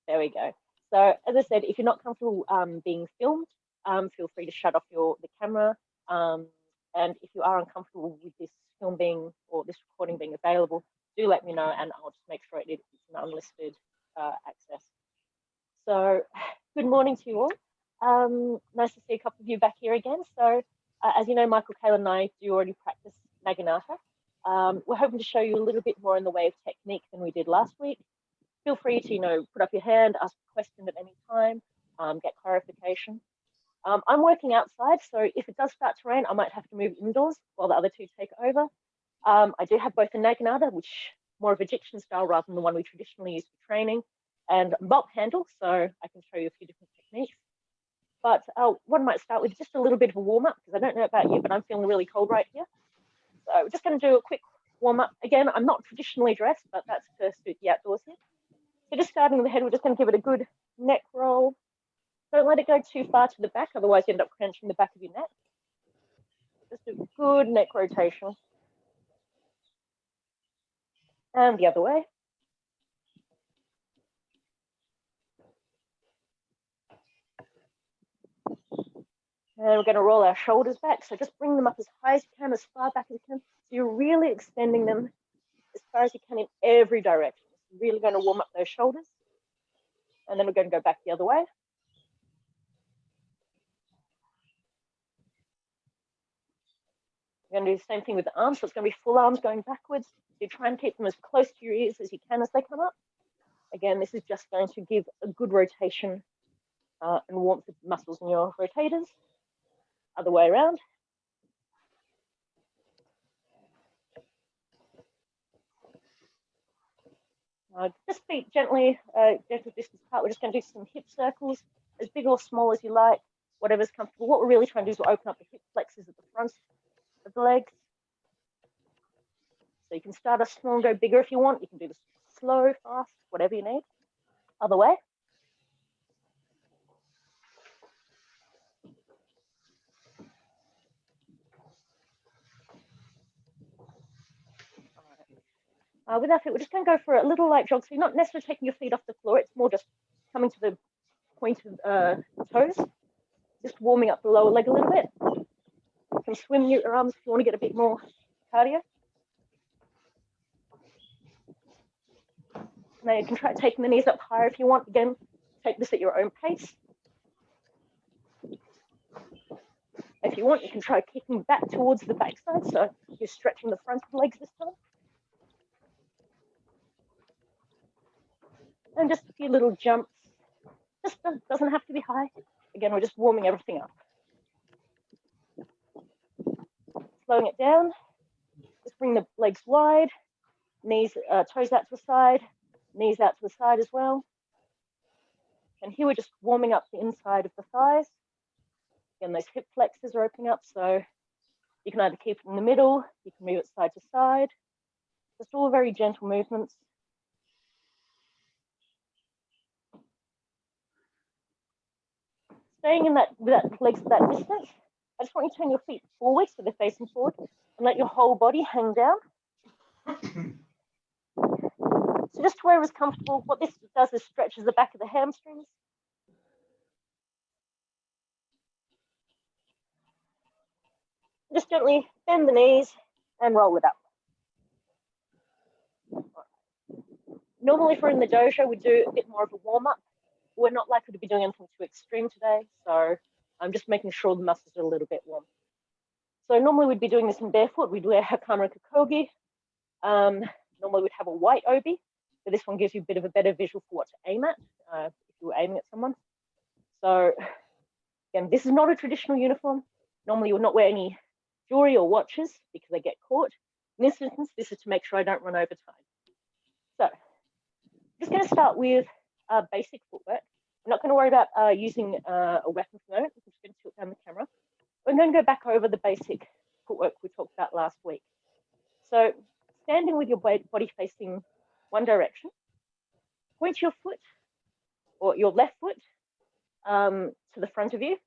There we go. So as I said, if you're not comfortable being filmed, feel free to shut off the camera. And if you are uncomfortable with this film being or this recording being available, do let me know and I'll just make sure it's an unlisted access. So good morning to you all. Nice to see a couple of you back here again. So as you know, Michael, Kayla and I do already practice Naginata. We're hoping to show you a little bit more in the way of technique than we did last week. Feel free to, put up your hand, ask a question at any time, get clarification. I'm working outside, so if it does start to rain, I might have to move indoors while the other two take over. I do have both a Naginata, which more of Egyptian style rather than the one we traditionally use for training, and a mop handle, so I can show you a few different techniques. But one might start with just a little bit of a warm-up, because I don't know about you, but I'm feeling really cold right here. So we're just going to do a quick warm-up. Again, I'm not traditionally dressed, but that's to suit the outdoors here. So just starting with the head, we're just going to give it a good neck roll. Don't let it go too far to the back, otherwise you end up crunching the back of your neck. Just a good neck rotation. And the other way. And we're going to roll our shoulders back. So just bring them up as high as you can, as far back as you can. So you're really extending them as far as you can in every direction. Really going to warm up those shoulders. And then we're going to go back the other way. We're going to do the same thing with the arms. So it's going to be full arms going backwards. You try and keep them as close to your ears as you can as they come up. Again, this is just going to give a good rotation and warmth of muscles in your rotators. Other way around. Just feet gently, gentle distance apart. We're just going to do some hip circles, as big or small as you like, whatever's comfortable. What we're really trying to do is open up the hip flexors at the front of the legs. So you can start off small and go bigger if you want. You can do this slow, fast, whatever you need. Other way. With our feet, we're just going to go for a little light jog. So you're not necessarily taking your feet off the floor. It's more just coming to the point of toes. Just warming up the lower leg a little bit. You can swim your arms if you want to get a bit more cardio. Now you can try taking the knees up higher if you want. Again, take this at your own pace. If you want, you can try kicking back towards the backside. So you're stretching the front of the legs this time. And just a few little jumps. Just doesn't have to be high. Again, we're just warming everything up. Slowing it down. Just bring the legs wide. Knees, toes out to the side. Knees out to the side as well. And here we're just warming up the inside of the thighs. Again, those hip flexors are opening up. So you can either keep it in the middle. You can move it side to side. Just all very gentle movements. Staying in that legs at that distance, I just want you to turn your feet forward so they're facing forward and let your whole body hang down. So just wherever's comfortable, what this does is stretches the back of the hamstrings. Just gently bend the knees and roll it up. Normally if we're in the dojo, we do a bit more of a warm-up. We're not likely to be doing anything too extreme today, so I'm just making sure the muscles are a little bit warm. So normally we'd be doing this in barefoot. We'd wear hakama kokogi. Normally we'd have a white obi, but this one gives you a bit of a better visual for what to aim at if you were aiming at someone. So again, this is not a traditional uniform. Normally you would not wear any jewelry or watches because they get caught. In this instance, this is to make sure I don't run over time. So I'm just going to start with basic footwork. I'm not going to worry about using a weapon for the moment. I'm just going to tilt down the camera. We're going to go back over the basic footwork we talked about last week. So standing with your body facing one direction, point your foot or your left foot to the front of you.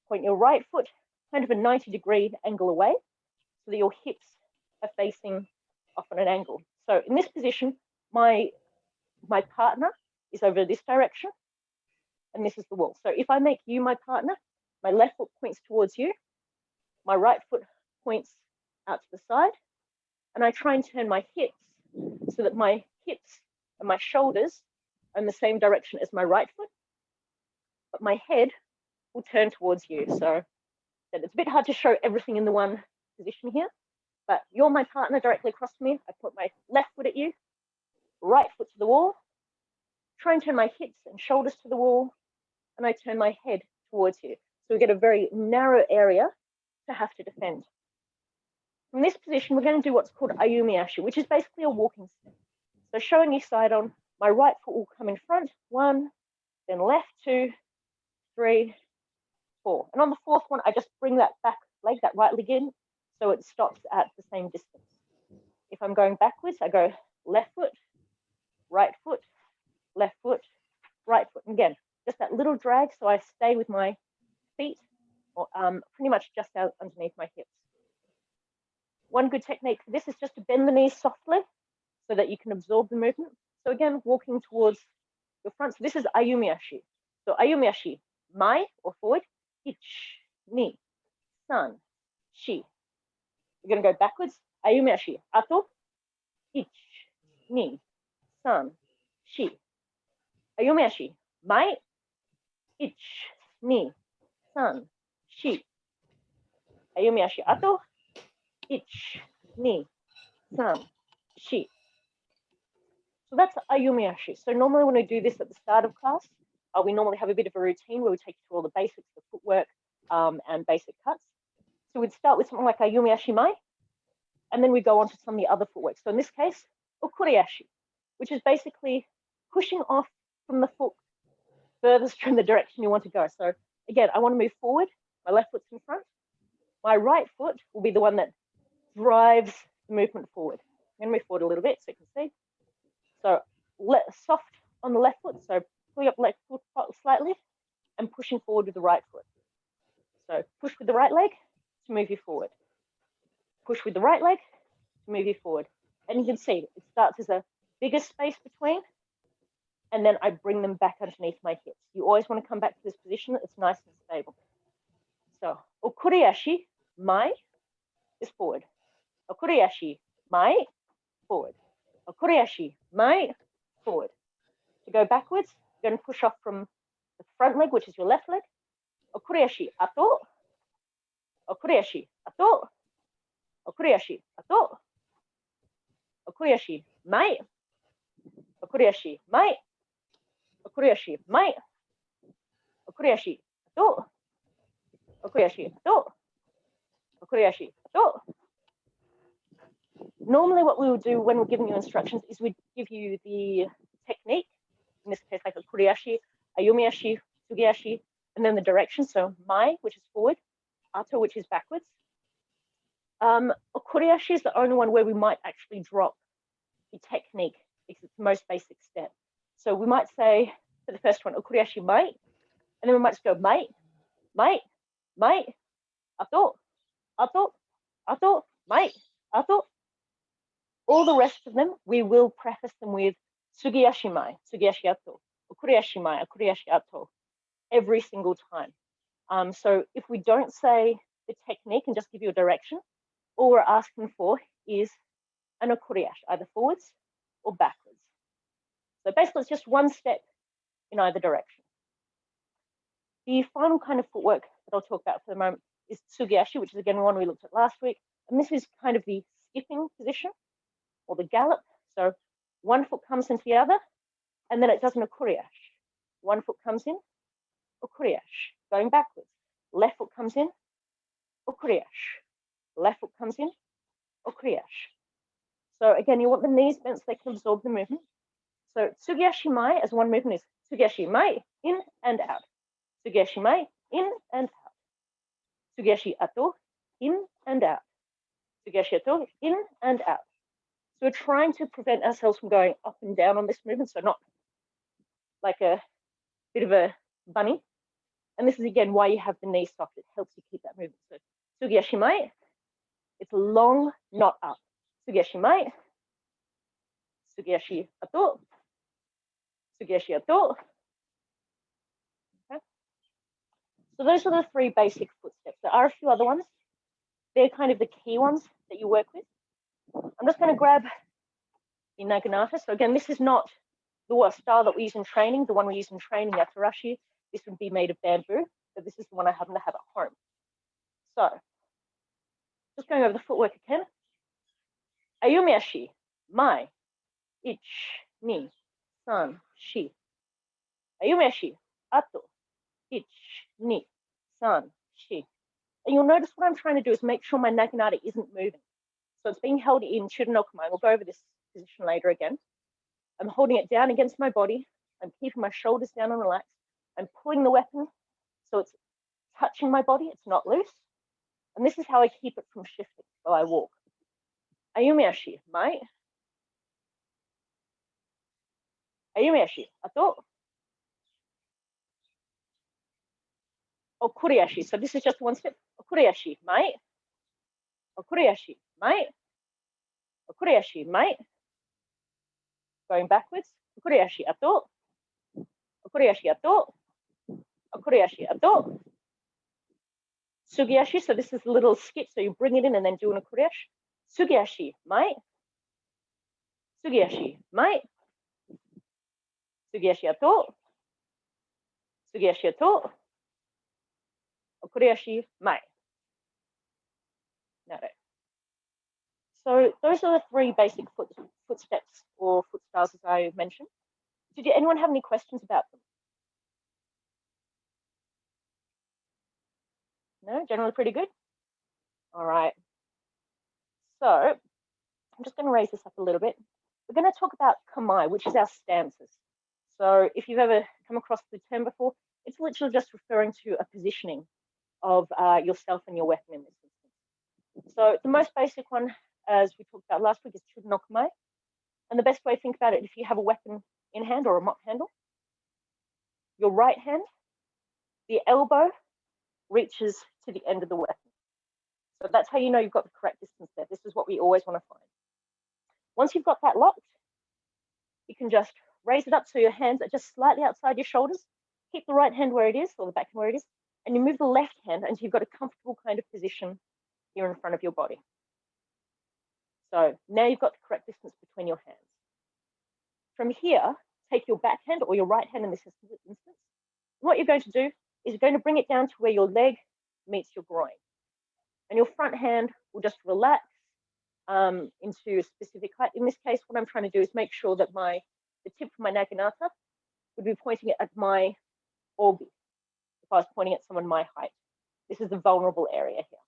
Point your right foot kind of a 90-degree angle away so that your hips are facing off on an angle. So in this position, my partner is over this direction, and this is the wall. So if I make you my partner, my left foot points towards you, my right foot points out to the side, and I try and turn my hips so that my hips and my shoulders are in the same direction as my right foot, but my head will turn towards you. So it's a bit hard to show everything in the one position here, but you're my partner directly across from me. I put my left foot at you, right foot to the wall, try and turn my hips and shoulders to the wall, and I turn my head towards you. So we get a very narrow area to have to defend. From this position, we're going to do what's called Ayumiyashi, which is basically a walking step. So showing you side on, my right foot will come in front, 1, then left 2, 3, 4. And on the 4th one, I just bring that back leg, that right leg in, so it stops at the same distance. If I'm going backwards, I go left foot, right foot, left foot, right foot. And again, just that little drag, so I stay with my feet pretty much just out underneath my hips. One good technique for this is just to bend the knees softly so that you can absorb the movement. So again, walking towards your front. So this is Ayumiyashi. So Ayumiyashi, mai or forward, ich, ni, san, shi. We're going to go backwards. Ayumiyashi, ato, ich, ni, san, shi. Ayumiyashi, mai, ich, ni, san, shi. Ayumiyashi, ato, ich, ni, san, shi. So that's Ayumiyashi. So normally when we do this at the start of class, we normally have a bit of a routine where we take you through all the basics, the footwork and basic cuts. So we'd start with something like Ayumiyashi mai, and then we go on to some of the other footwork. So in this case, Okuriashi, which is basically pushing off from the foot furthest from the direction you want to go. So again, I want to move forward. My left foot's in front. My right foot will be the one that drives the movement forward. I'm going to move forward a little bit so you can see. So soft on the left foot, so pulling up left foot slightly and pushing forward with the right foot. So push with the right leg to move you forward. Push with the right leg to move you forward. And you can see it starts as a bigger space between, and then I bring them back underneath my hips. You always want to come back to this position. It's nice and stable. So Okuriashi, mai is forward. Okuriashi, mai, forward. Okuriashi, mai, forward. To go backwards, you're going to push off from the front leg, which is your left leg. Okuriashi, ato. Okuriashi, ato. Okuriashi, ato. Okuriashi, mai. Okuriashi, mai. Okuriashi, mai. Okuriashi, ato. Okuriashi, ato. Okuriashi, ato. Normally what we will do when we're giving you instructions is we give you the technique, in this case like a Okuriashi, Ayumiyashi, Tsugiyashi, and then the direction. So mai, which is forward, ato, which is backwards. Okuriashi is the only one where we might actually drop the technique because it's the most basic step. So we might say for the first one, Okuriashi mai, and then we might just go mai, mai, mai, ato, ato, ato, mai, ato. All the rest of them, we will preface them with Tsugiyashi mai, Tsugiyashi ato, Okuriashi mai, Okuriashi ato, every single time. So if we don't say the technique and just give you a direction, all we're asking for is an okuriashi, either forwards or backwards. So basically it's just one step in either direction. The final kind of footwork that I'll talk about for the moment is Tsugiyashi, which is again one we looked at last week. And this is kind of the skipping position or the gallop. So one foot comes into the other, and then it does an okuriashi. One foot comes in, okuriashi, going backwards. Left foot comes in, okuriashi. Left foot comes in, okuriashi. So again, you want the knees bent so they can absorb the movement. So Tsugiyashi mai as one movement is Tsugiyashi mai, in and out. Tsugiyashi mai, in and out. Tsugiyashi ato, in and out. Tsugiyashi ato, in and out. So we're trying to prevent ourselves from going up and down on this movement, so not like a bit of a bunny. And this is again why you have the knee soft. It helps you keep that movement. So Tsugiyashi mai, it's long, not up. Tsugiyashi mai, Tsugiyashi ato, Tsugiyashi ato. Okay. So those are the three basic footsteps. There are a few other ones. They're kind of the key ones that you work with. I'm just going to grab the Naginata. So again, this is not the style that we use in training. The one we use in training, Yatarashi, this would be made of bamboo, but this is the one I happen to have at home. So just going over the footwork again. Ayumiyashi, mai, ich, ni, san, shi. Ayumiyashi, ato, ich, ni, san, shi. And you'll notice what I'm trying to do is make sure my Naginata isn't moving. So it's being held in Chura no kamae. We'll go over this position later again. I'm holding it down against my body. I'm keeping my shoulders down and relaxed. I'm pulling the weapon so it's touching my body. It's not loose. And this is how I keep it from shifting while I walk. Ayumiyashi, mai. Ayumiyashi, ato. Okuriyashi. So this is just one step. Okuriyashi, mai. Okuriyashi, mai. Okuriyashi, mai. Going backwards. Okuriyashi, ato. Okuriyashi, ato. Okuriyashi, ato. Tsugiyashi. So this is a little skip. So you bring it in and then do an okuriyashi. Tsugiyashi, mai. Tsugiyashi, mai. Tsugiyashi, ato. Tsugiyashi, ato. Okuriyashi, mai. So those are the three basic footsteps or foot styles as I mentioned. Did anyone have any questions about them? No, generally pretty good. All right. So I'm just going to raise this up a little bit. We're going to talk about kamae, which is our stances. So if you've ever come across the term before, it's literally just referring to a positioning of yourself and your weapon in this instance. So the most basic one, as we talked about last week, is chura no kamae. And the best way to think about it, if you have a weapon in hand or a mop handle, your right hand, the elbow reaches to the end of the weapon. So that's how you know you've got the correct distance there. This is what we always want to find. Once you've got that locked, you can just raise it up so your hands are just slightly outside your shoulders. Keep the right hand where it is, or the back hand where it is, and you move the left hand until you've got a comfortable kind of position here in front of your body. So now you've got the correct distance between your hands. From here, take your back hand or your right hand in this instance. What you're going to do is you're going to bring it down to where your leg meets your groin. And your front hand will just relax into a specific height. In this case, what I'm trying to do is make sure that the tip of my Naginata would be pointing at my orbi. If I was pointing at someone my height, this is the vulnerable area here.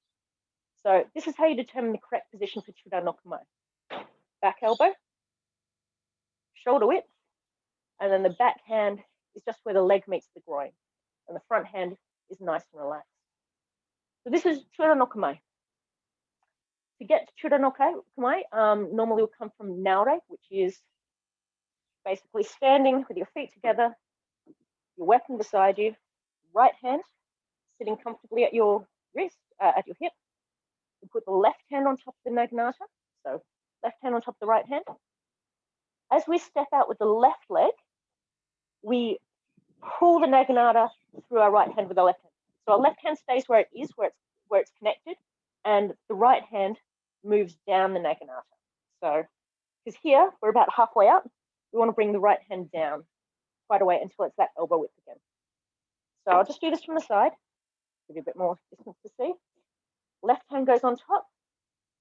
So this is how you determine the correct position for chura no kamae. Back elbow, shoulder width, and then the back hand is just where the leg meets the groin, and the front hand is nice and relaxed. So this is chura no kamae. To get to chura no kamae, normally will come from naore, which is basically standing with your feet together, your weapon beside you, right hand sitting comfortably at your wrist, at your hip. You put the left hand on top of the Naginata, so left hand on top of the right hand. As we step out with the left leg, we pull the Naginata through our right hand with the left hand. So our left hand stays where it is, where it's connected, and the right hand moves down the Naginata. So, because here we're about halfway up, we want to bring the right hand down quite a way until it's that elbow width again. So I'll just do this from the side, give you a bit more distance to see. Left hand goes on top,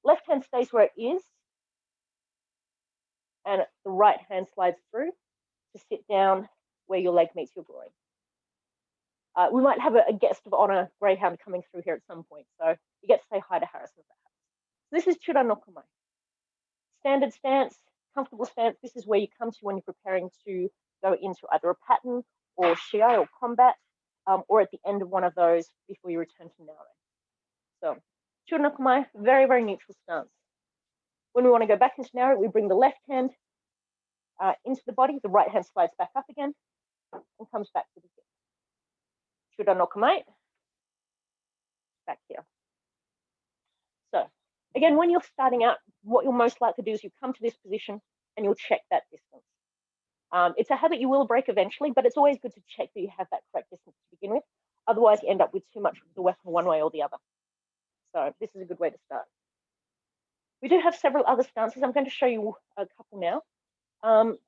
left hand stays where it is, and the right hand slides through to sit down where your leg meets your groin. We might have a guest of honor greyhound coming through here at some point, so you get to say hi to Harrison. So this is chura no kamae. Standard stance, comfortable stance. This is where you come to when you're preparing to go into either a pattern or shiai or combat, or at the end of one of those before you return to naore. So chura no kamae, very, very neutral stance. When we want to go back into naore, we bring the left hand into the body, the right hand slides back up again and comes back to the hip. Chura no kamae, back here. So again, when you're starting out, what you'll most likely do is you come to this position and you'll check that distance. It's a habit you will break eventually, but it's always good to check that you have that correct distance to begin with. Otherwise, you end up with too much of the weapon one way or the other. So this is a good way to start. We do have several other stances. I'm going to show you a couple now.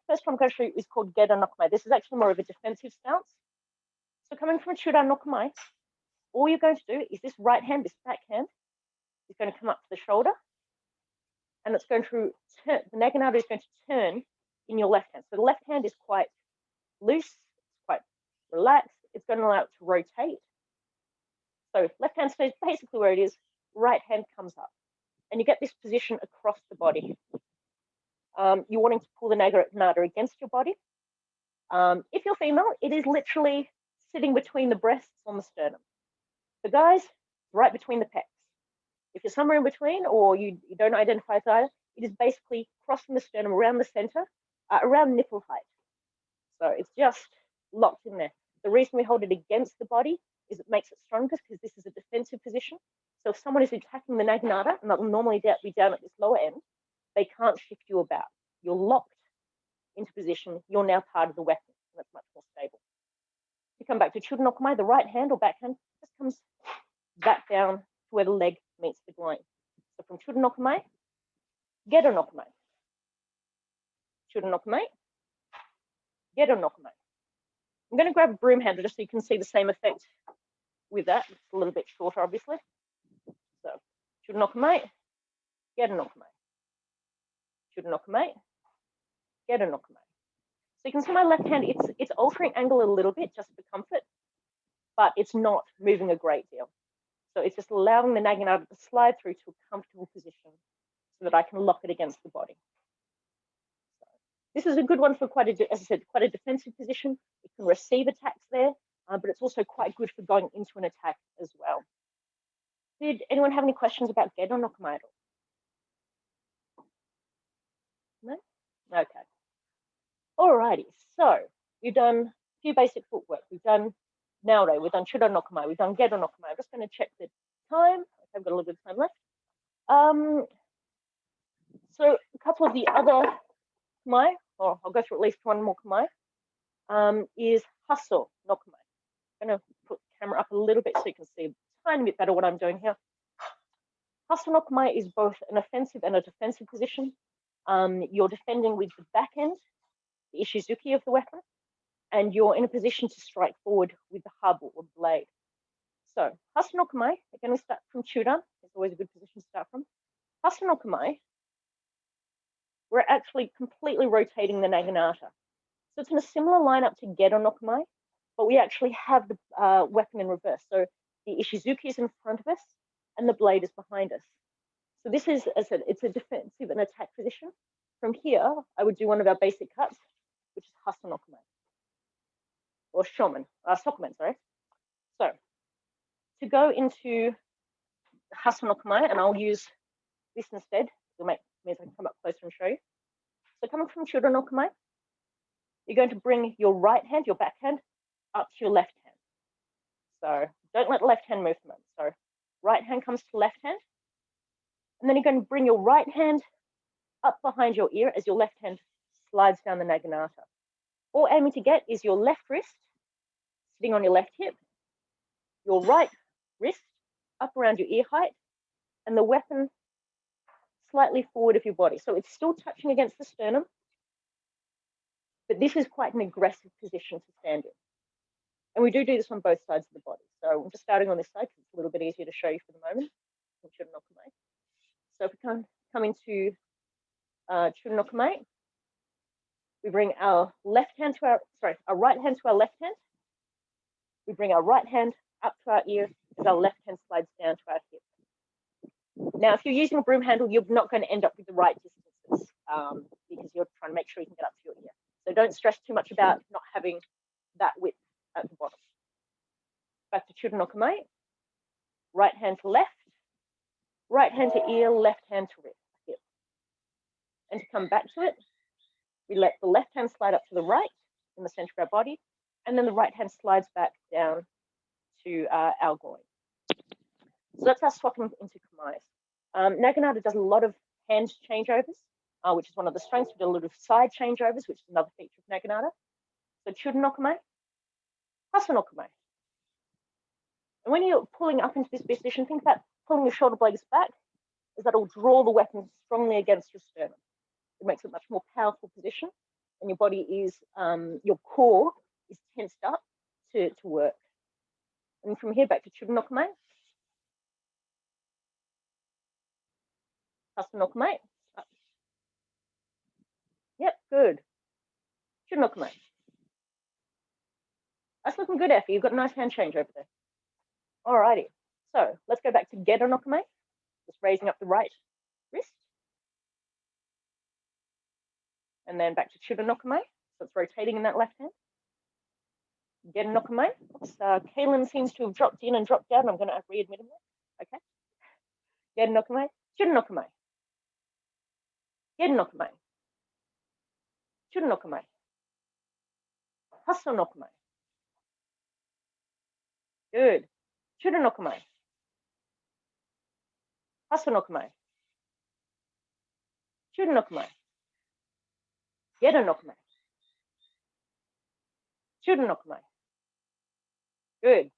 First one I'm going to show you is called Geda no kamae. This is actually more of a defensive stance. So coming from Chudan no kamae, all you're going to do is this right hand, this back hand, is going to come up to the shoulder, and it's going to turn, the naginata is going to turn in your left hand. So the left hand is quite loose, it's quite relaxed. It's going to allow it to rotate. So left hand stays basically where it is, right hand comes up. And you get this position across the body. You're wanting to pull the naginata against your body. If you're female, it is literally sitting between the breasts on the sternum. For guys, right between the pecs. If you're somewhere in between or you don't identify as either, it is basically crossing the sternum around the center, around nipple height. So it's just locked in there. The reason we hold it against the body is it makes it stronger because this is a defensive position. So if someone is attacking the naginata, and that will normally be down at this lower end, they can't shift you about. You're locked into position. You're now part of the weapon. And that's much more stable. You come back to Chudan no kamae, the right hand or backhand just comes back down to where the leg meets the groin. So from Chudan no kamae, Geda no kamae. Chudan no kamae, Geda no kamae. I'm going to grab a broom handle just so you can see the same effect with that. It's a little bit shorter, obviously. So, Chudan no kamae, Geda no kamae. Chudan no kamae, Geda no kamae. So you can see my left hand, it's altering angle a little bit just for comfort, but it's not moving a great deal. So it's just allowing the naginata to slide through to a comfortable position so that I can lock it against the body. So this is a good one for as I said, quite a defensive position. It can receive attacks there, but it's also quite good for going into an attack as well. Did anyone have any questions about Geda no kamae? No? Okay. Alrighty, so we've done a few basic footwork. We've done Naore, we've done Chudan no kamae, we've done Geda no kamae. I'm just going to check the time. Okay, I've got a little bit of time left. So a couple of the other kamae, or I'll go through at least one more kamae, is Hasso no kamae. I'm going to put the camera up a little bit so you can see a tiny bit better what I'm doing here. Hasso no kamae is both an offensive and a defensive position. You're defending with the back end, the ashi-sabaki of the weapon, and you're in a position to strike forward with the habu or blade. So, Hasso no kamae, again, we start from Chudan. It's always a good position to start from. Hasso no kamae, we're actually completely rotating the naginata. So it's in a similar lineup to Geda no kamae, but we actually have the weapon in reverse. So the ashi-sabaki is in front of us, and the blade is behind us. So this is, as I said, it's a defensive and attack position. From here, I would do one of our basic cuts, which is Hasso no kamae, or Sokomen, sorry. So to go into Hasso no kamae, and I'll use this instead, it'll means I can come up closer and show you. So coming from Chudan no kamae, you're going to bring your right hand, your back hand, up to your left hand. So don't let the left hand move from it. So right hand comes to left hand, and then you're going to bring your right hand up behind your ear as your left hand slides down the naginata. All aiming to get is your left wrist sitting on your left hip, your right wrist up around your ear height, and the weapon slightly forward of your body. So it's still touching against the sternum, but this is quite an aggressive position to stand in. And we do this on both sides of the body. So I'm just starting on this side because it's a little bit easier to show you for the moment. So if we come into Chudan no kamae, we bring our left hand to our right hand to our left hand. We bring our right hand up to our ear as our left hand slides down to our hip. Now, if you're using a broom handle, you're not going to end up with the right distances because you're trying to make sure you can get up to your ear. So don't stress too much about not having that width at the bottom. Back to Chudan no kamae. Right hand to left, right hand to ear, left hand to hip. And to come back to it, we let the left hand slide up to the right in the center of our body, and then the right hand slides back down to our groin. So that's our swapping into kamaes. Naginata does a lot of hand changeovers. which is one of the strengths. We do a lot of side changeovers, which is another feature of Naginata. So Chuden no kamae, Hasa no kamae. And when you're pulling up into this position, think about pulling your shoulder blades back, as that will draw the weapon strongly against your sternum. It makes it a much more powerful position, and your body is, your core is tensed up to work. And from here back to Chuden no kamae, Hasa no kamae. Yep, good. Chuden no kamae. That's looking good, Effie. You've got a nice hand change over there. Alrighty. So let's go back to Gedo no kamae, just raising up the right wrist. And then back to Chuden no kamae. So it's rotating in that left hand. Gedo no kamae. Oops, Kaylin seems to have dropped in and dropped down. I'm going to readmit him there. Okay. Gedo no kamae. Chuden no kamae. Gedo no kamae. Chuden no kamae. Hasa no kamae. Good. Chuden no kamae. Hasa no kamae. Chuden no kamae. Gedo no kamae. Chuden no kamae. Good.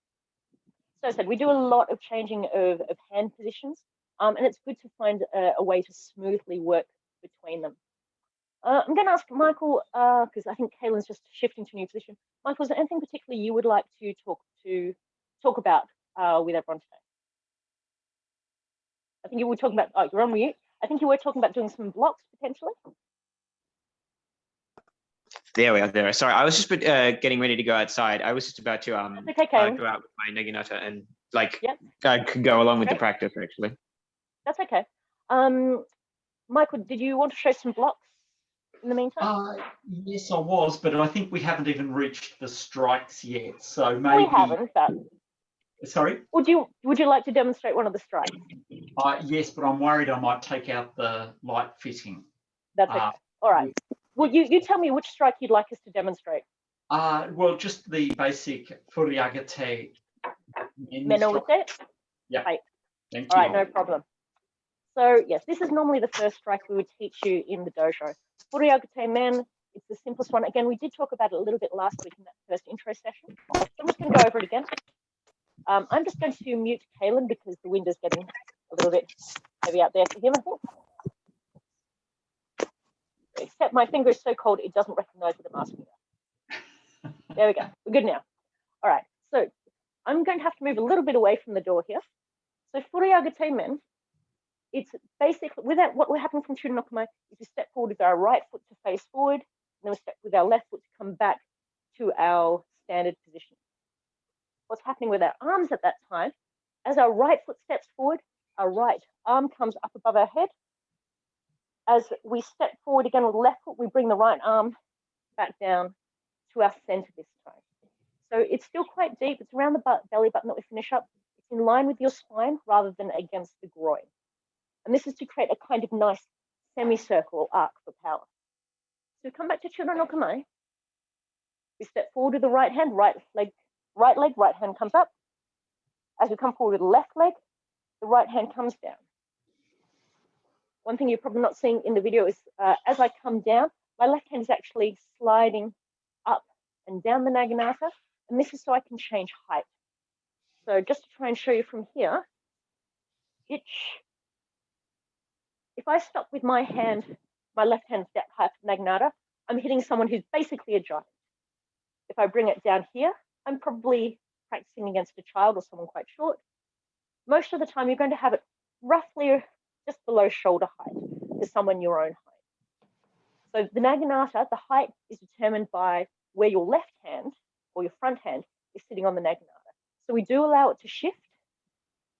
So I said we do a lot of changing of hand positions, and it's good to find a way to smoothly work between them. I'm going to ask Michael, because I think Kaylin's just shifting to a new position. Michael, is there anything particularly you would like to talk about with everyone today? I think you were talking about, oh, you're on mute. I think you were talking about doing some blocks potentially. There we are. There. Sorry, I was just getting ready to go outside. I was just about to okay, go out with my Naginata and could go along with the practice actually. That's okay. Michael, did you want to show some blocks in the meantime? Yes, I was, but I think we haven't even reached the strikes yet. So maybe we haven't. But... Sorry. Would you like to demonstrate one of the strikes? Yes, but I'm worried I might take out the light fitting. That's okay. All right. Well, you tell me which strike you'd like us to demonstrate. Well, just the basic furiagate. Meno with it? Yeah. Right. Thank All you. right, no problem. So yes, this is normally the first strike we would teach you in the dojo. Furiagate men, it's the simplest one. Again, we did talk about it a little bit last week in that first intro session. So I'm just going to go over it again. I'm just going to mute Kaylin because the wind is getting a little bit heavy out there for him, I think. Except my finger is so cold it doesn't recognize what I'm asking about. There we go. We're good now. All right. So I'm going to have to move a little bit away from the door here. So furiagate men, it's basically, without what we're happening from Chuden no kamae is we step forward with our right foot to face forward, and then we step with our left foot to come back to our standard position. What's happening with our arms at that time, as our right foot steps forward, our right arm comes up above our head. As we step forward again with the left foot, we bring the right arm back down to our center this time. So it's still quite deep. It's around the belly button that we finish up. It's in line with your spine rather than against the groin. And this is to create a kind of nice semicircle arc for power. So we come back to Chuden no kamae. We step forward with the right hand, right leg, right hand comes up. As we come forward with the left leg, the right hand comes down. One thing you're probably not seeing in the video is as I come down, my left hand is actually sliding up and down the Naginata, and this is so I can change height. So just to try and show you from here, if I stop with my hand, my left hand step height Naginata, I'm hitting someone who's basically a giant. If I bring it down here, I'm probably practicing against a child or someone quite short. Most of the time, you're going to have it roughly just below shoulder height to someone your own height. So the Naginata, the height is determined by where your left hand or your front hand is sitting on the Naginata. So we do allow it to shift.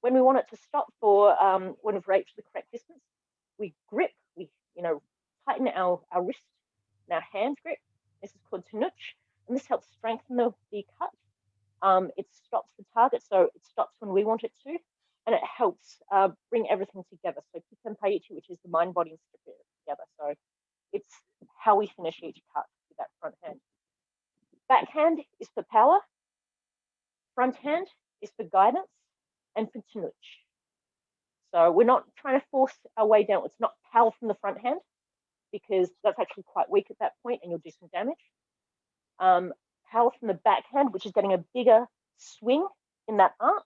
When we want it to stop for when we've reached the correct distance, we grip, we tighten our wrist and our hand grip. This is called tanuch, and this helps strengthen the cut. It stops the target, so it stops when we want it to, and it helps bring everything together. So Kitten Paiichi, which is the mind, body, and spirit together. So it's how we finish each cut with that front hand. Backhand is for power. Front hand is for guidance and for tanuch. So we're not trying to force our way down. It's not power from the front hand. because that's actually quite weak at that point and you'll do some damage. Power from the backhand, which is getting a bigger swing in that arc.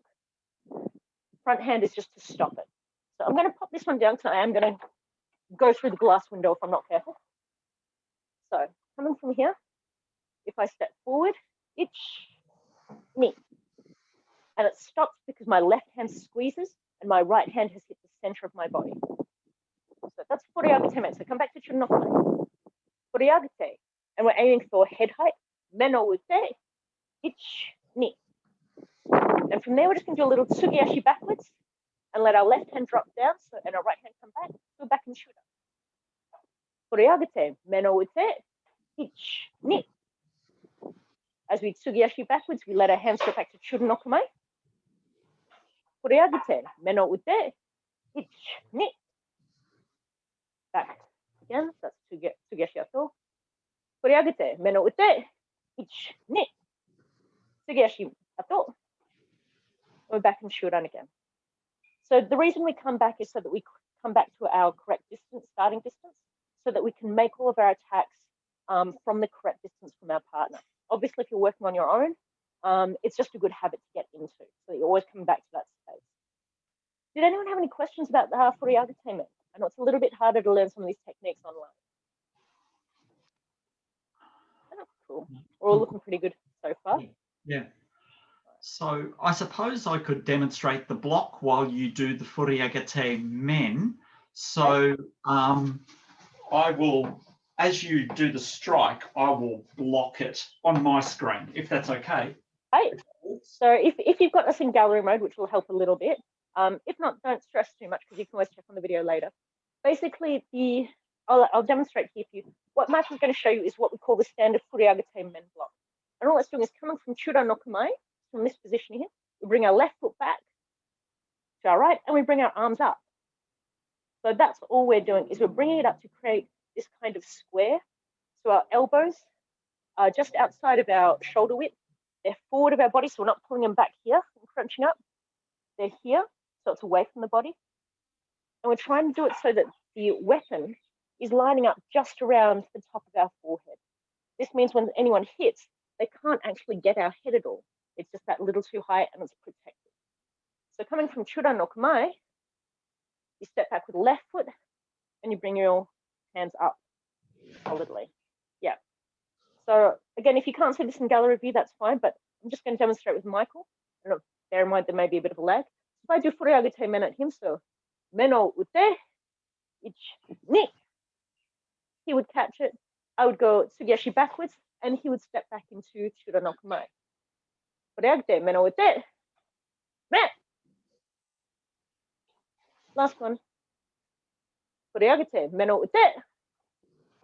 Front hand is just to stop it. So I'm going to pop this one down because I am going to go through the glass window if I'm not careful. So coming from here, if I step forward, itch, knee. And it stops because my left hand squeezes and my right hand has hit the center of my body. So that's furiagate. So come back to Chunokame. Furiagate. And we're aiming for head height. Meno ute, itch, knee. And from there, we're just going to do a little Tsugiyashi backwards and let our left hand drop down and our right hand come back. Go back and shoot up. Furiagate, meno ute, itch, knee. As we Tsugiyashi backwards, we let our hands go back to Chuden no kamae. Furiagate, meno ute, itch, knee. Back again, that's Tsugiyashi ato. Furiagate, meno ute, itch, knee. Tsugiyashi ato. We're back in Shuran again. So the reason we come back is so that we come back to our correct distance, starting distance, so that we can make all of our attacks from the correct distance from our partner. Obviously, if you're working on your own, it's just a good habit to get into, so that you're always coming back to that space. Did anyone have any questions about the furiagate? I know it's a little bit harder to learn some of these techniques online. Oh, cool. We're all looking pretty good so far. Yeah. So I suppose I could demonstrate the block while you do the furiagate men. So I will, as you do the strike, I will block it on my screen, if that's okay. Right. So if you've got us in gallery mode, which will help a little bit, if not, don't stress too much because you can always check on the video later. Basically, I'll demonstrate here for you. What Michael's going to show you is what we call the standard furiagate men block. And all that's doing is coming from Chura no kamae, from this position here. We bring our left foot back to our right and we bring our arms up. So that's all we're doing is we're bringing it up to create this kind of square. So our elbows are just outside of our shoulder width. They're forward of our body, so we're not pulling them back here and crunching up. They're here, so it's away from the body. And we're trying to do it so that the weapon is lining up just around the top of our forehead. This means when anyone hits, they can't actually get our head at all. It's just that little too high and it's protected. So coming from Chura no kamae, you step back with the left foot and you bring your hands up solidly. Yeah. So again, if you can't see this in gallery view, that's fine, but I'm just going to demonstrate with Michael. Bear in mind there may be a bit of a lag. If I do furiagate men at him, so meno ute, itch, ni. He would catch it. I would go Tsugiyashi backwards and he would step back into Chura no kamae. Furiagate, meno ute, men. Last one. Furiagate, meno ute.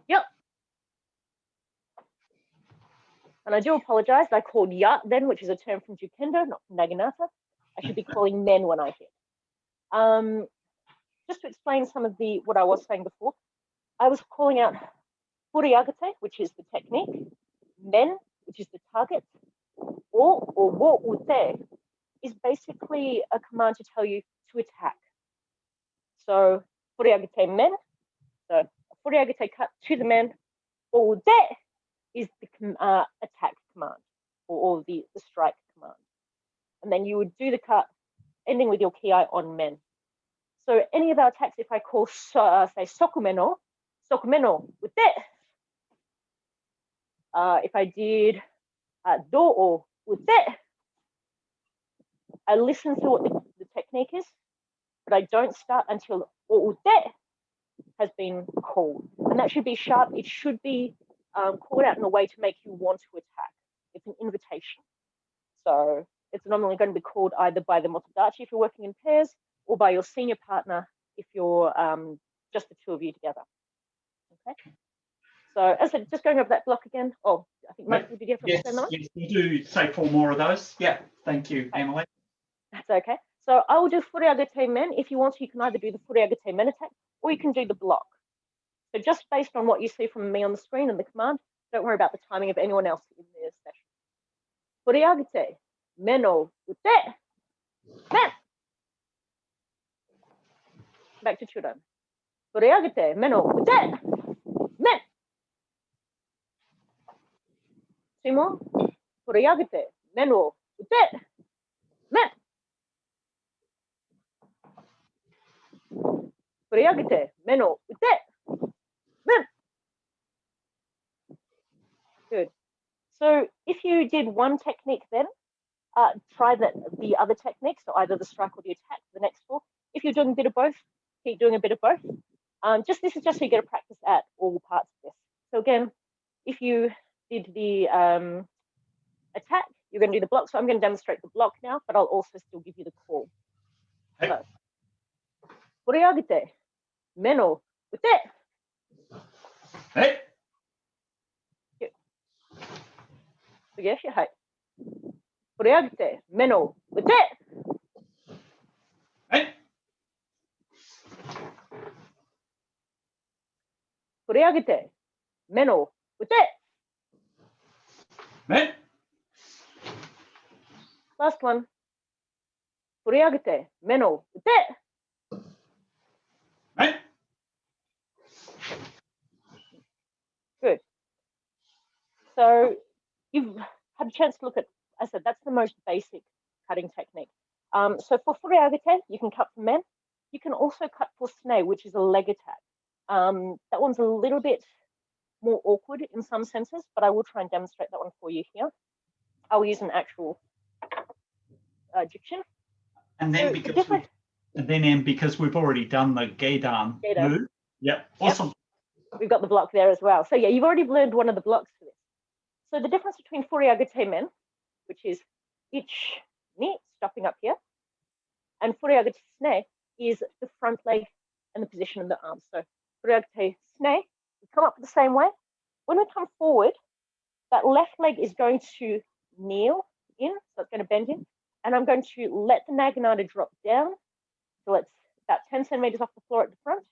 Yep. And I do apologize. I called ya then, which is a term from Jukendo, not from Naginata. I should be calling men when I hit. Just to explain some of what I was saying before, I was calling out furiagate, which is the technique, men, which is the target, or wo ute is basically a command to tell you to attack. So furiagate men, so furiagate cut to the men, or ute is the attack command or the strike command. And then you would do the cut ending with your ki on men. So any of our attacks, if I call, say, sokumeno with that. If I did do with that, I listen to what the technique is, but I don't start until o that has been called. And that should be sharp. It should be called out in a way to make you want to attack. It's an invitation. So it's normally going to be called either by the motodachi if you're working in pairs, or by your senior partner if you're just the two of you together. Okay. So as I said, just going over that block again. Oh, I think Michael, did you have to explain that one? Yes, you do say 4 more of those. Yeah, thank you, Emily. That's okay. So I will do furiagate men. If you want to, you can either do the furiagate men attack or you can do the block. So just based on what you see from me on the screen and the command, don't worry about the timing of anyone else in this session. Furiagate meno ute men. Back to Chudan. Furiagate meno ute Two more. Furiagate, men wo ute, men. Furiagate, men wo ute, men. Good. So if you did one technique then, try the other technique, so either the strike or the attack for the next four. If you're doing a bit of both, keep doing a bit of both. This is just so you get a practice at all parts of this. So again, if you did the attack, you're going to do the block. So I'm going to demonstrate the block now, but I'll also still give you the call. Hey. So, furiagate, men wo ute. Hey. Tsugiyashi, hai. Furiagate, men wo ute. Hey. Furiagate, men wo ute. Hey. Last one. Furiagate, men wo ute. Hey. Good. So you've had a chance to look at, as I said, that's the most basic cutting technique. So for furiagate, you can cut for men. You can also cut for sune, which is a leg attack. That one's a little bit more awkward in some senses, but I will try and demonstrate that one for you here. I'll use an actual diction. And then because we've already done the Geidan move. Yep. Awesome. Yep. We've got the block there as well. So yeah, you've already learned one of the blocks for this. So the difference between furiagate men, which is ich, ni, stopping up here, and furiagate sune is the front leg and the position of the arm. So furiagate sune, we come up the same way. When we come forward, that left leg is going to kneel in, so it's going to bend in, and I'm going to let the naginata drop down till it's about 10 centimeters off the floor at the front,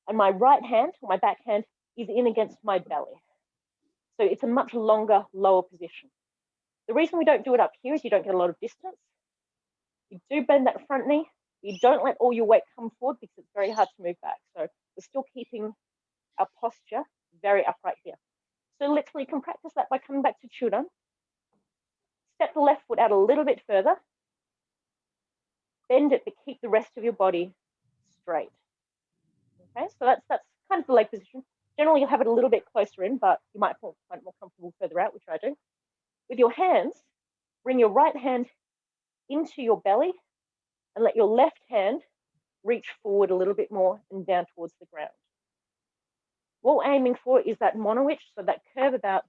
and my right hand, or my back hand, is in against my belly. So it's a much longer, lower position. The reason we don't do it up here is you don't get a lot of distance. You do bend that front knee. You don't let all your weight come forward because it's very hard to move back. So we're still keeping our posture very upright here. So literally you can practice that by coming back to Chudan. Step the left foot out a little bit further. Bend it, but keep the rest of your body straight. Okay, so that's kind of the leg position. Generally, you'll have it a little bit closer in, but you might find it more comfortable further out, which I do. With your hands, bring your right hand into your belly and let your left hand reach forward a little bit more and down towards the ground. What we're aiming for is that mono-itch, so that curve about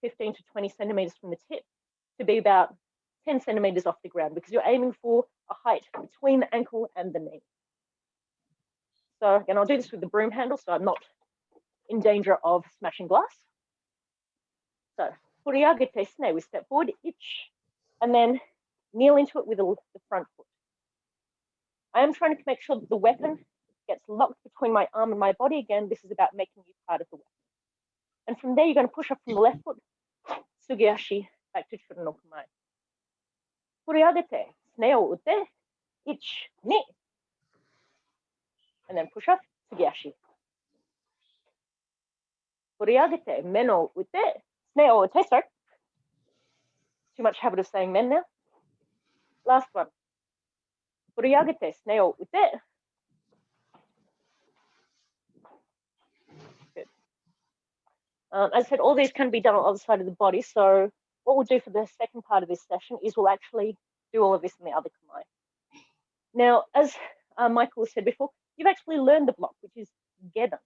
15 to 20 centimeters from the tip to be about 10 centimeters off the ground, because you're aiming for a height between the ankle and the knee. So again, I'll do this with the broom handle so I'm not in danger of smashing glass. So furiagate sune, we step forward, ich, and then kneel into it with the front foot. I am trying to make sure that the weapon gets locked between my arm and my body. Again, this is about making you part of the weapon. And from there, you're going to push up from the left foot, Tsugiyashi, back to Chudan no kamae. Furiagate sune wo ute, ich, ni. And then push up, Tsugiyashi. Furiagate men wo ute, sune wo ute, sorry. Too much habit of saying men now. Last one. Furiagate sune wo ute. Good. As I said, all these can be done on the other side of the body. So what we'll do for the second part of this session is we'll actually do all of this in the other kamae. Now, as Michael said before, you've actually learned the block, which is gedan.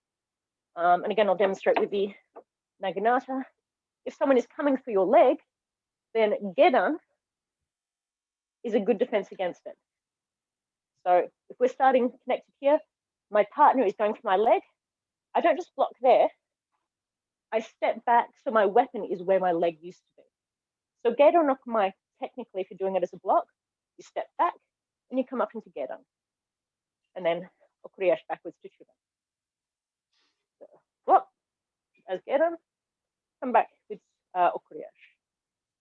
And again, I'll demonstrate with the naginata. If someone is coming for your leg, then gedan is a good defense against it. So if we're starting connected here, my partner is going for my leg. I don't just block there. I step back so my weapon is where my leg used to be. So gedan no kamae, technically, if you're doing it as a block, you step back and you come up into gedan. And then okuriash backwards to chudan. So block as gedan, come back with okuriash.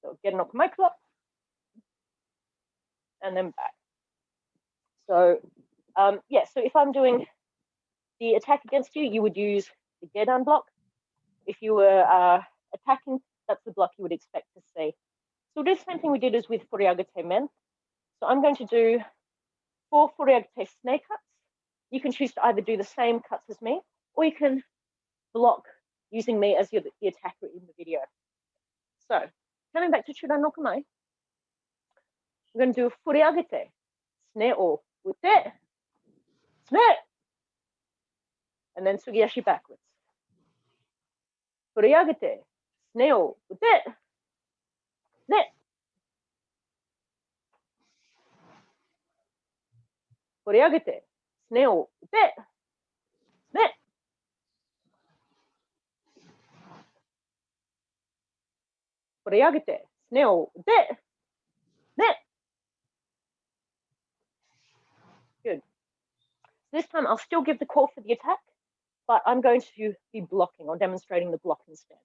So gedan no kamae block, and then back. So yeah, so if I'm doing the attack against you, you would use the gedan block. If you were attacking, that's the block you would expect to see. So we'll do the same thing we did as with furiagate men. So I'm going to do 4 furiagate snake cuts. You can choose to either do the same cuts as me, or you can block using me as the attacker in the video. So coming back to Chura no kamae, we're going to do furiagate, sune o ute, sune, and then Tsugiyashi backwards. Furiagate, sune o ute, sune. Furiagate, sune o ute, sune. Furiagate, sune o ute, sune. Good. This time I'll still give the call for the attack, but I'm going to be blocking or demonstrating the block instead.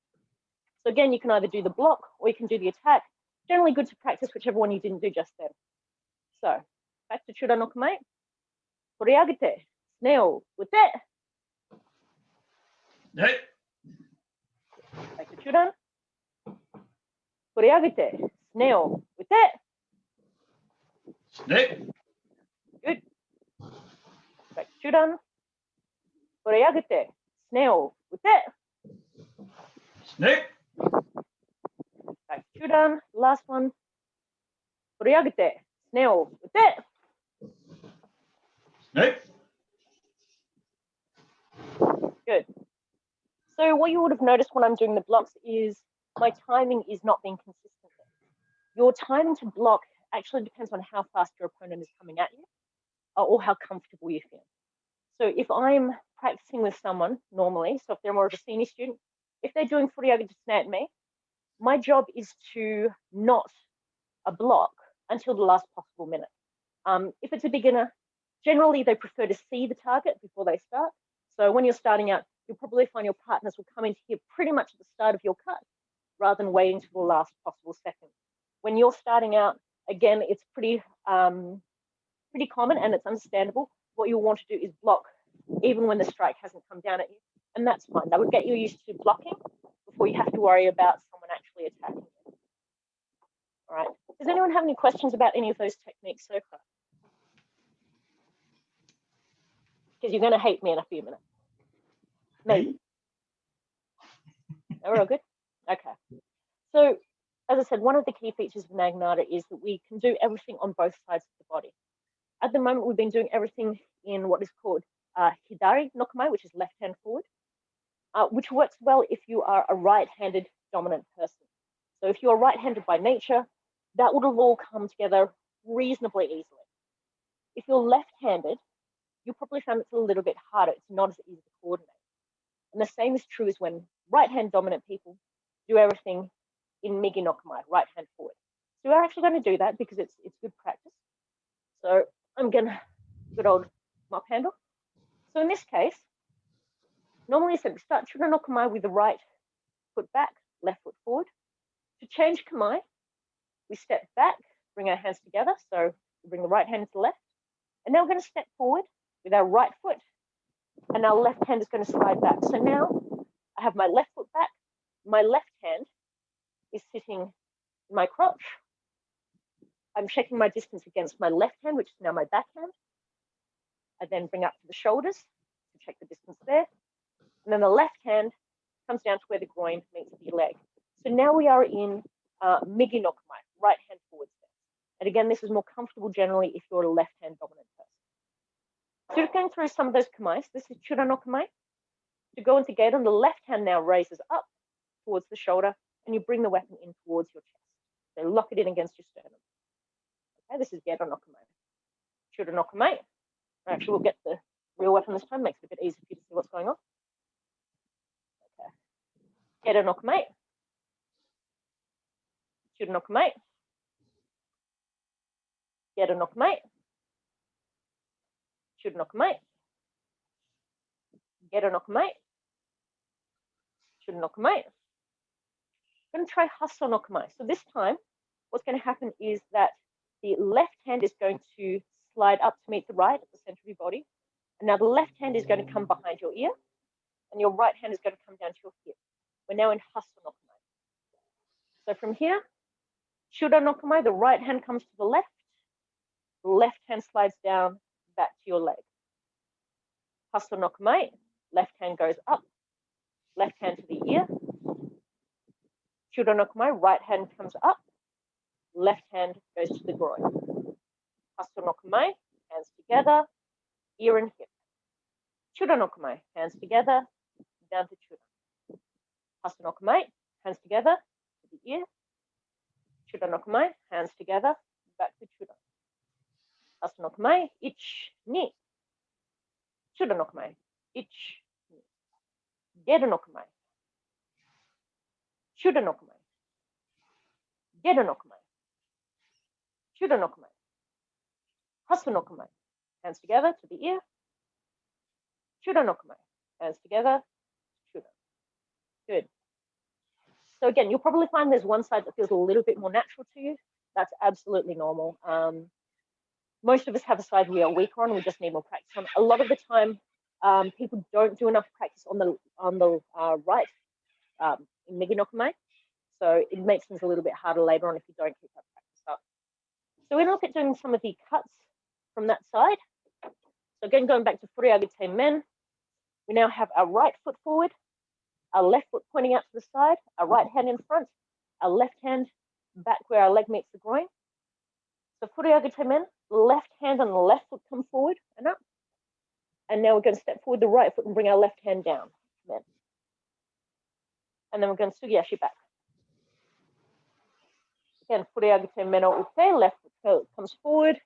So again, you can either do the block or you can do the attack. Generally good to practice whichever one you didn't do just then. So back to Chura no kamae. Furiagate, sune o ute. Back to Churan. Furiagate, sune o ute. Good. Back to Churan. Furiagate, sune o ute. Back to Churan. Last one. Furiagate, sune o ute. Good. So what you would have noticed when I'm doing the blocks is my timing is not being consistent. Your timing to block actually depends on how fast your opponent is coming at you or how comfortable you feel. So if I'm practicing with someone normally, so if they're more of a senior student, if they're doing furiagate sune at me, my job is to not block until the last possible minute. If it's a beginner, generally they prefer to see the target before they start. So when you're starting out, you'll probably find your partners will come into here pretty much at the start of your cut rather than waiting till the last possible second. When you're starting out, again, it's pretty common and it's understandable. What you'll want to do is block even when the strike hasn't come down at you, and that's fine. That would get you used to blocking before you have to worry about someone actually attacking you. All right. Does anyone have any questions about any of those techniques so far? Because you're going to hate me in a few minutes. Maybe. We're all good? Okay. So, as I said, one of the key features of Naginata is that we can do everything on both sides of the body. At the moment, we've been doing everything in what is called hidari no kamae, which is left hand forward, which works well if you are a right-handed dominant person. So if you're right-handed by nature, that would have all come together reasonably easily. If you're left-handed, you'll probably find it's a little bit harder. It's not as easy to coordinate. And the same is true as when right-hand dominant people do everything in migi no kamae, right hand forward. So we're actually going to do that because it's good practice. So I'm going to good old mop handle. So in this case, normally I said we start Chura no kamae with the right foot back, left foot forward. To change kamae, we step back, bring our hands together. So we bring the right hand to the left. And now we're going to step forward with our right foot, and our left hand is going to slide back. So now I have my left foot back, my left hand is sitting in my crotch. I'm checking my distance against my left hand, which is now my back hand. I then bring up to the shoulders to check the distance there. And then the left hand comes down to where the groin meets the leg. So now we are in migi no kamae, right hand forward stance. And again, this is more comfortable generally if you're a left hand dominant person. So just going through some of those kamaes, this is Chura no kamae. To go into gedo, the left hand now raises up towards the shoulder, and you bring the weapon in towards your chest. So lock it in against your sternum. Okay, this is gedo no kamae. Chura no kamae. Actually, we'll get the real weapon this time. Makes it a bit easier for you to see what's going on. Okay. Gedo no kamae. Chura no kamae. Gedo no kamae. Chura no kamae. Gedo no kamae. Chura no kamae. I'm going to try hasso no kamae. So this time, what's going to happen is that the left hand is going to slide up to meet the right at the center of your body. And now the left hand is going to come behind your ear, and your right hand is going to come down to your hip. We're now in hasso no kamae. So from here, Shura no kamae, the right hand comes to the left hand slides down back to your leg. Hasso no kamae, left hand goes up, left hand to the ear. Shura no kamae, right hand comes up, left hand goes to the groin. Hasso no kamae, hands together, ear and hip. Shura no kamae, hands together, down to chura. Hasso no kamae, hands together to the ear. Shura no kamae, hands together, back to chura. Hasso no kamae, ich, ni. Shura no kamae, ich, ni. Geru no kamae. Shura no kamae. Geru no kamae. Shura no kamae. Hasso no kamae, hands together to the ear. Shura no kamae, hands together, shura. Good. So again, you'll probably find there's one side that feels a little bit more natural to you. That's absolutely normal. Most of us have a side we are weaker on. We just need more practice on. A lot of the time, people don't do enough practice on the right in Migi no kamae. So it makes things a little bit harder later on if you don't keep that practice up. So we're going to look at doing some of the cuts from that side. So again, going back to furiagate men, we now have our right foot forward, our left foot pointing out to the side, our right hand in front, our left hand back where our leg meets the groin. So furiagate men, left hand and the left foot come forward and up. And now we're going to step forward the right foot and bring our left hand down. Men. And then we're going to Tsugiyashi back. Again, furiagate men o ute, left foot comes forward.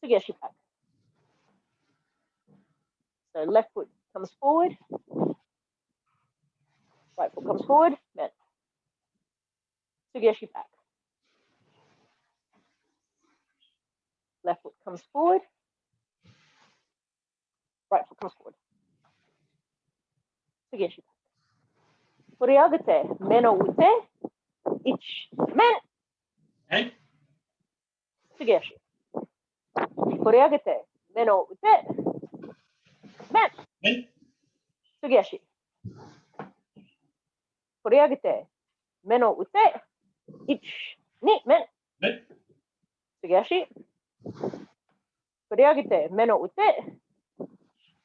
Tsugiyashi back. So left foot comes forward, right foot comes forward, men. Tsugiyashi back. Left foot comes forward, right foot comes forward. Tsugiyashi back. Furiagate, men o ute, ich, men. Hey. Tsugiyashi. Furiagate, men o ute, men. Hey. Tsugiyashi. Furiagate, men o ute, ich, ni, men. Hey. Tsugiyashi. Furiagate, men o ute,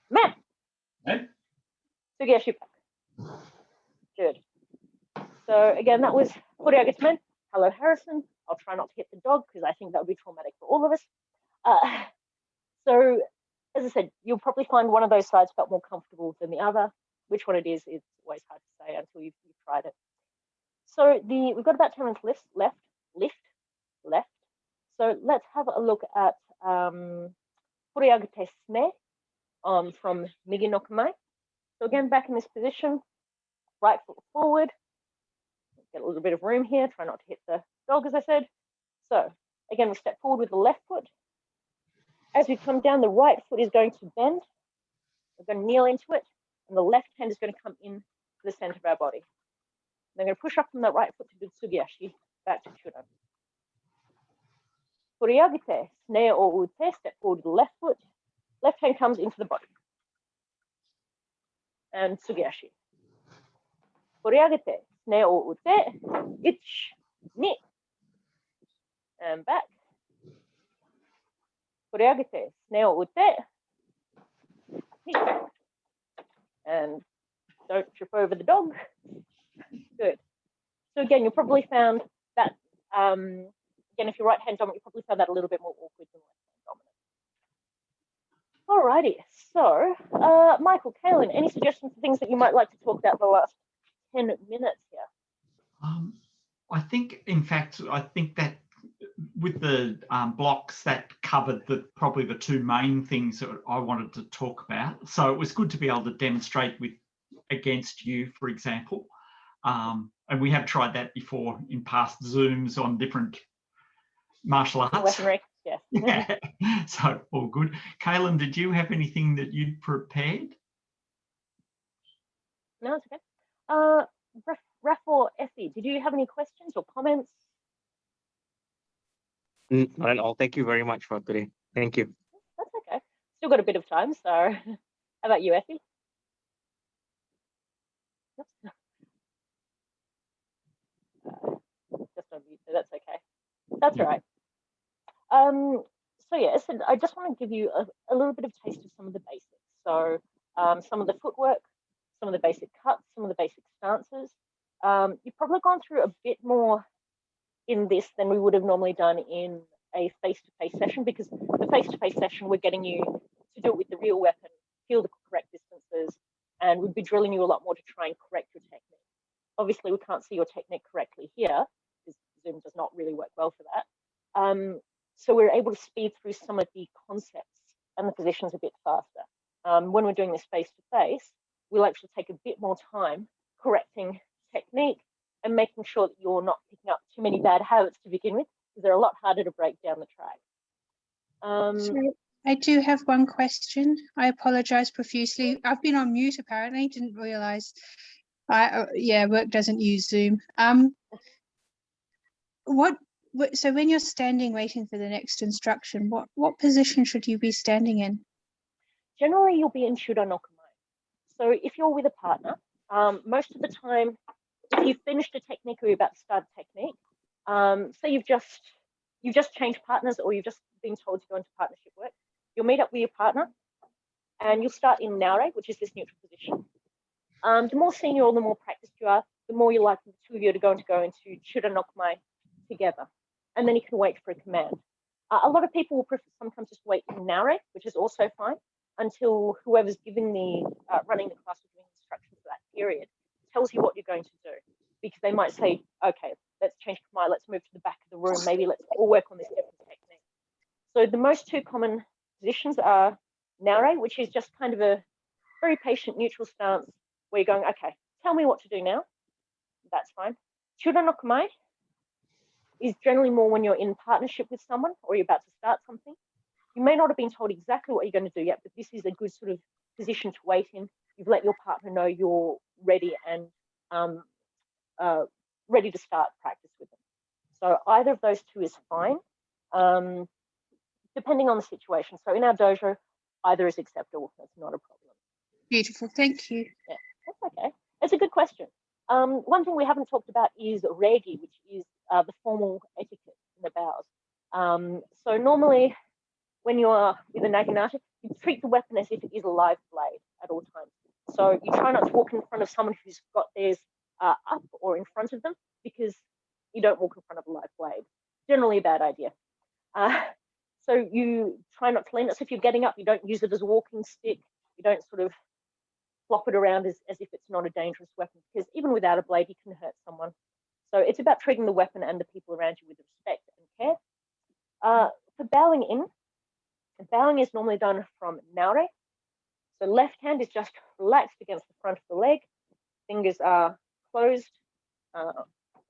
men. Hey. Tsugiyashi back. Good. So again, that was furiagate men. Hello, Harrison. I'll try not to hit the dog because I think that would be traumatic for all of us. So as I said, you'll probably find one of those sides felt more comfortable than the other. Which one it is always hard to say until you've tried it. So we've got about 10 minutes left. So let's have a look at furiagate sune from Migi no kamae. So again, back in this position, right foot forward. Get a little bit of room here. Try not to hit the dog, as I said. So again, we step forward with the left foot. As we come down, the right foot is going to bend. We're going to kneel into it, and the left hand is going to come in to the center of our body. And I'm going to push up from that right foot to do Tsugiyashi, back to chura. Furiagate, sune o ute, step forward with the left foot. Left hand comes into the body. And Tsugiyashi. Furiagate, sune o ute, ich, ni. And back. Furiagate, sune o ute, ni. And don't trip over the dog. Good. So again, you'll probably found that, again, if you're right hand dominant, you probably found that a little bit more awkward than left hand dominant. Alrighty, so Michael, Kaylin, any suggestions for things that you might like to talk about the last 10 minutes here? I think that with the blocks that covered probably the two main things that I wanted to talk about. So it was good to be able to demonstrate against you, for example. And we have tried that before in past Zooms on different martial arts. Yeah. Yeah. So all good. Kaylin, did you have anything that you'd prepared? No, it's okay. Raf or Effie, did you have any questions or comments? Not at all. Thank you very much for today. Thank you. That's okay. Still got a bit of time, so how about you, Effie? Oops. That's all right. So yeah, I just want to give you a little bit of taste of some of the basics. So some of the footwork, some of the basic cuts, some of the basic stances. You've probably gone through a bit more in this than we would have normally done in a face-to-face session, because the face-to-face session, we're getting you to do it with the real weapon, feel the correct distances, and we'd be drilling you a lot more to try and correct your technique. Obviously, we can't see your technique correctly here, because Zoom does not really work well for that. So we're able to speed through some of the concepts and the positions a bit faster. When we're doing this face-to-face, we'll actually take a bit more time correcting technique and making sure that you're not picking up too many bad habits to begin with, because they're a lot harder to break down the track. So I do have one question. I apologize profusely. I've been on mute apparently, didn't realize. Yeah, work doesn't use Zoom. So when you're standing waiting for the next instruction, what position should you be standing in? Generally, you'll be in Shudo no kamae. So if you're with a partner, most of the time, if you've finished a technique or you're about to start a technique, say you've just changed partners or you've just been told to go into partnership work, you'll meet up with your partner and you'll start in naure, which is this neutral position. The more senior or the more practiced you are, the more you're likely the two of you to go into Shudo no kamae together. And then you can wait for a command. A lot of people will prefer sometimes just wait in naure, which is also fine, until whoever's giving the running the class or giving instructions for that period tells you what you're going to do, because they might say, okay, let's change kamae, let's move to the back of the room, maybe let's all work on this different technique. So the most two common positions are naure, which is just kind of a very patient neutral stance where you're going, okay, tell me what to do now. That's fine. Shudo no kamae is generally more when you're in partnership with someone or you're about to start something. You may not have been told exactly what you're going to do yet, but this is a good sort of position to wait in. You've let your partner know you're ready and ready to start practice with them. So either of those two is fine, depending on the situation. So in our dojo, either is acceptable. That's not a problem. Beautiful, thank you. Yeah, that's okay. It's a good question. One thing we haven't talked about is reigi, which is the formal etiquette in the bows. So normally, when you're with a naginata, you treat the weapon as if it is a live blade at all times. So you try not to walk in front of someone who's got theirs up or in front of them, because you don't walk in front of a live blade. Generally a bad idea. So you try not to lean it. So if you're getting up, you don't use it as a walking stick. You don't sort of flop it around as if it's not a dangerous weapon, because even without a blade, you can hurt someone. So it's about treating the weapon and the people around you with respect and care. For bowing in, bowing is normally done from naure. So left hand is just relaxed against the front of the leg. Fingers are closed,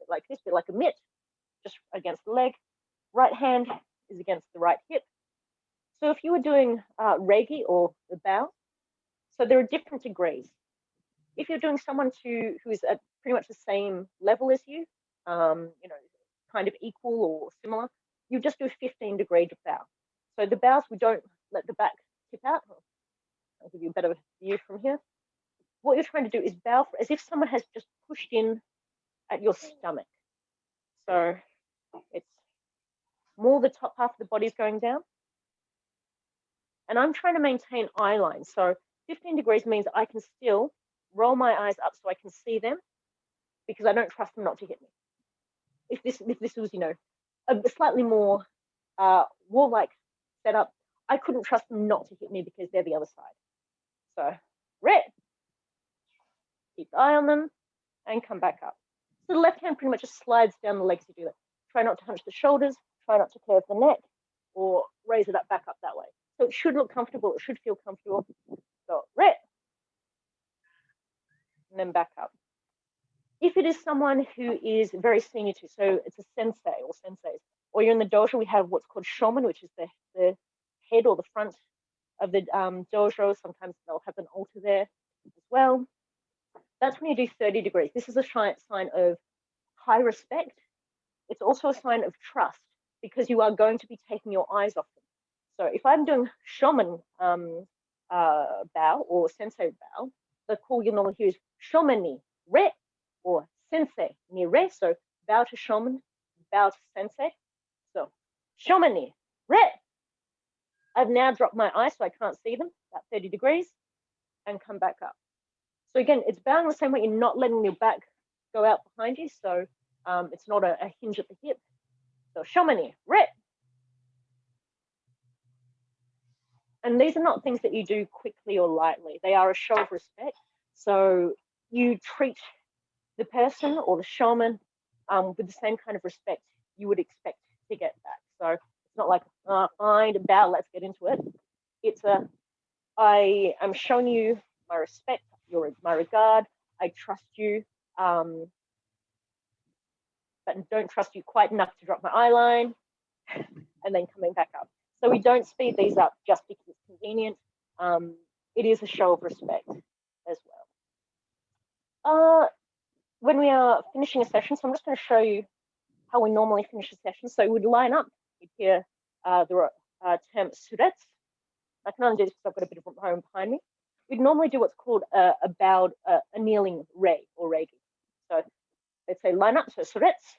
like this, bit like a mitt, just against the leg. Right hand is against the right hip. So if you were doing reigi or the bow, so there are different degrees. If you're doing someone who is at pretty much the same level as you, kind of equal or similar, you just do a 15-degree bow. So the bows, we don't let the back tip out. I'll give you a better view from here. What you're trying to do is bow as if someone has just pushed in at your stomach. So it's more the top half of the body is going down. And I'm trying to maintain eye line. So 15 degrees means I can still roll my eyes up so I can see them, because I don't trust them not to hit me. If this was, a slightly more warlike setup, I couldn't trust them not to hit me because they're the other side. So red, keep the eye on them and come back up. So the left hand pretty much just slides down the legs to do that. Try not to hunch the shoulders, try not to curve the neck or raise it up back up that way. So it should look comfortable, it should feel comfortable. So red, and then back up. If it is someone who is very senior to, so it's a sensei or senseis, or you're in the dojo, we have what's called shomen, which is the head or the front of the dojo. Sometimes they'll have an altar there as well. That's when you do 30 degrees. This is a sign of high respect. It's also a sign of trust, because you are going to be taking your eyes off them. So if I'm doing shomen bow or sensei bow, the call you'll normally hear is shomen ni re or sensei ni re. So bow to shomen, bow to sensei. So Shome ni, re. I've now dropped my eye so I can't see them, about 30 degrees, and come back up. So again, it's bowing the same way. You're not letting your back go out behind you, so it's not a hinge at the hip. So shome ni, re. And these are not things that you do quickly or lightly. They are a show of respect. So you treat the person or the shaman with the same kind of respect you would expect to get back. So it's not like, fine, bow, let's get into it. It's I am showing you my respect, my regard. I trust you, but don't trust you quite enough to drop my eye line, and then coming back up. So we don't speed these up just because it's convenient. It is a show of respect as well. When we are finishing a session, so I'm just going to show you how we normally finish a session. So we'd line up, you'd hear the term surets. I can only do this because I've got a bit of room behind me. We'd normally do what's called a bowed, a kneeling rei or reigi. So let's say line up, so surets,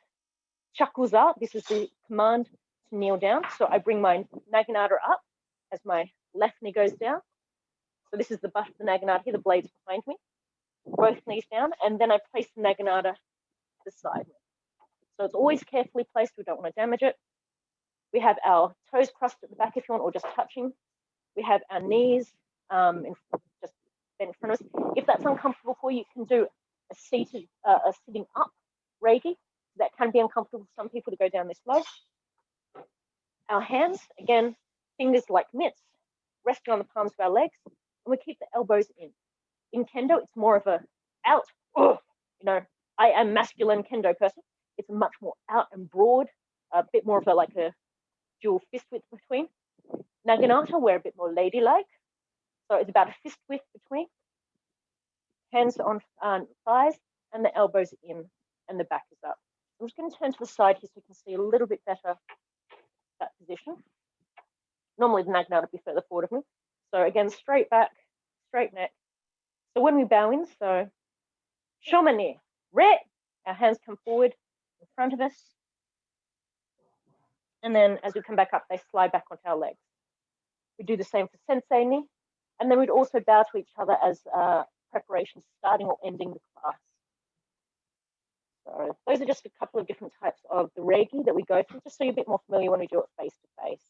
chakuza, this is the command to kneel down. So I bring my naginata up as my left knee goes down. So this is the butt of the naginata here, the blade's behind me. Both knees down, and then I place the naginata beside me. So it's always carefully placed, we don't want to damage it. We have our toes crossed at the back if you want, or just touching. We have our knees just bent in front of us. If that's uncomfortable for you, you can do a sitting up reigi. That can be uncomfortable for some people to go down this low. Our hands, again, fingers like mitts, resting on the palms of our legs, and we keep the elbows in. In kendo, it's more of a out. You know, I am masculine kendo person. It's much more out and broad, a bit more of a dual fist width between. Naginata, we're a bit more ladylike. So it's about a fist width between. Hands on thighs and the elbows in and the back is up. I'm just going to turn to the side here so you can see a little bit better that position. Normally the naginata would be further forward of me. So again, straight back, straight neck. So when we bow in, so shome ni, re, our hands come forward in front of us. And then as we come back up, they slide back onto our legs. We do the same for sensei ni. And then we'd also bow to each other as preparation starting or ending the class. So those are just a couple of different types of the reigi that we go through, just so you're a bit more familiar when we do it face to face.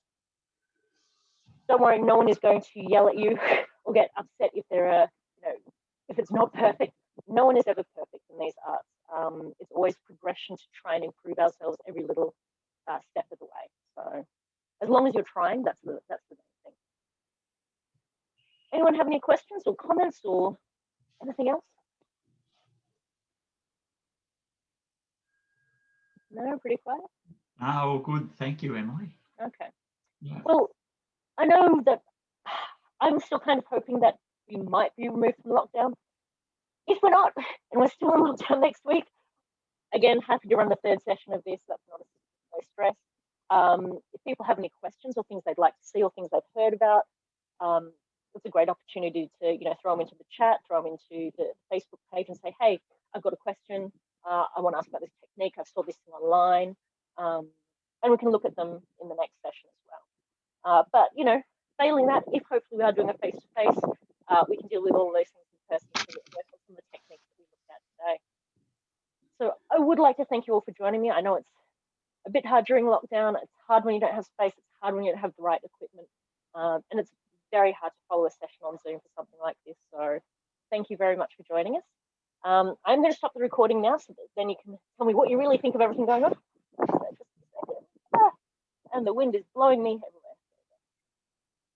Don't worry, no one is going to yell at you or get upset if they're, if it's not perfect. No one is ever perfect in these arts. It's always progression to try and improve ourselves every little step of the way. So as long as you're trying, that's the main thing. Anyone have any questions or comments or anything else? No, pretty quiet. Oh, good. Thank you, Emily. Okay. Yeah. Well, I know that I'm still kind of hoping that we might be removed from lockdown. If we're not, and we're still in lockdown next week, again, happy to run the third session of this. That's not no stress. If people have any questions or things they'd like to see or things they've heard about, it's a great opportunity to throw them into the chat, throw them into the Facebook page and say, hey, I've got a question. I want to ask about this technique. I saw this thing online. And we can look at them in the next session as well. But, failing that, if hopefully we are doing a face-to-face, we can deal with all those things in person to work on some of the techniques that we looked at today. So I would like to thank you all for joining me. I know it's a bit hard during lockdown. It's hard when you don't have space. It's hard when you don't have the right equipment. And it's very hard to follow a session on Zoom for something like this. So thank you very much for joining us. I'm going to stop the recording now so that then you can tell me what you really think of everything going on. And the wind is blowing me